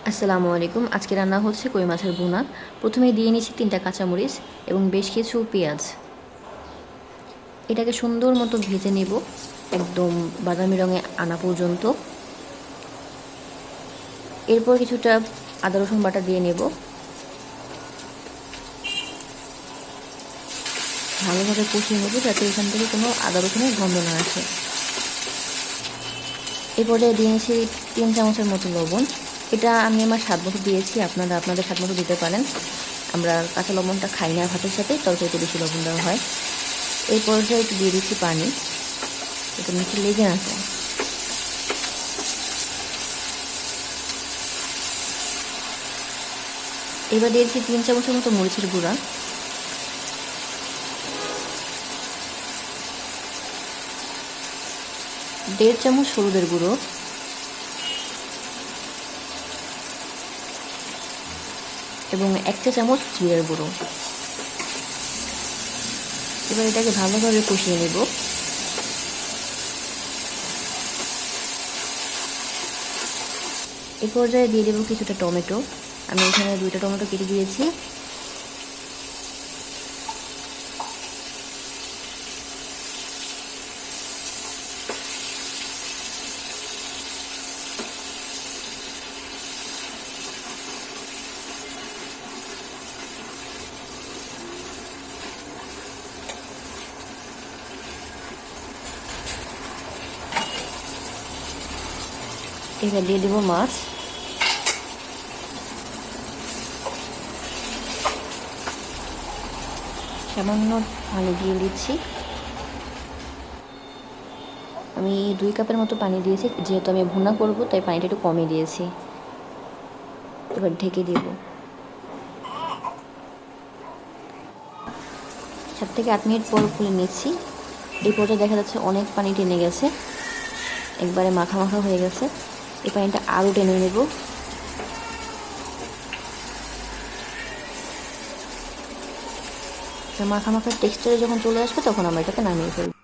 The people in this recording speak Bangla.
আসসালামু আলাইকুম। আজকে রান্না হচ্ছে কই মাছের ভুনা। প্রথমে দিয়ে নিচ্ছি ৩টা কাঁচামরিচ এবং বেশ কিছু পেঁয়াজ। এটাকে সুন্দর মতো ভেজে নেব একদম বাদামি রঙে আনা পর্যন্ত। এরপর কিছুটা আদা রসুন বাটা দিয়ে নেব। ভালোভাবে কষিয়ে নেব যাতে এখান থেকে কোনো আদা রসুনের গন্ধ না আসে। এই পর্যায়ে দিয়ে নিচ্ছি ৩ চামচের মতো লবণ। এটা আমি আমার স্বাদ মতো দিয়েছি, আপনারা আপনাদের স্বাদ মতো দিতে পারেন। আমরা কাঁচা লবণটা খাই না ভাতের সাথে, তরকারিতে বেশি লবণ দেওয়া হয়। এই পর্যায়ে একটু দিয়ে দিচ্ছি পানি, এটা নিচে লেগে না যায়। এবার দিয়েছি ৩ চামচের মতো মরিচের গুঁড়া, দেড় চামচ হলুদের গুঁড়ো এবং ১ চা চামচ জিরার গুঁড়ো। এবার এটাকে ভালোভাবে কষিয়ে নেব। এই পর্যায়ে দিয়ে দেবো কিছুটা টমেটো। আমি এখানে ২টা টমেটো কেটে দিয়েছি। এবার দিয়ে দেবো মাছ। সামান্য পানি দিয়ে দিচ্ছি। আমি ২ কাপের মতো পানি দিয়েছি, যেহেতু আমি ভুনা করব তাই পানিটা একটু কমই দিয়েছি। এবার ঢেকে দেব। ৭ থেকে ৮ মিনিট পর খুলে নিচ্ছি। এই পর্যায়ে দেখা যাচ্ছে অনেক পানি টেনে গেছে, একবারে মাখা মাখা হয়ে গেছে। এই পানিটা আরও টেনে নেব। মাখা মাখার টেক্সচারে যখন চলে আসবে তখন আমরা এটাকে নামিয়ে ফেলব।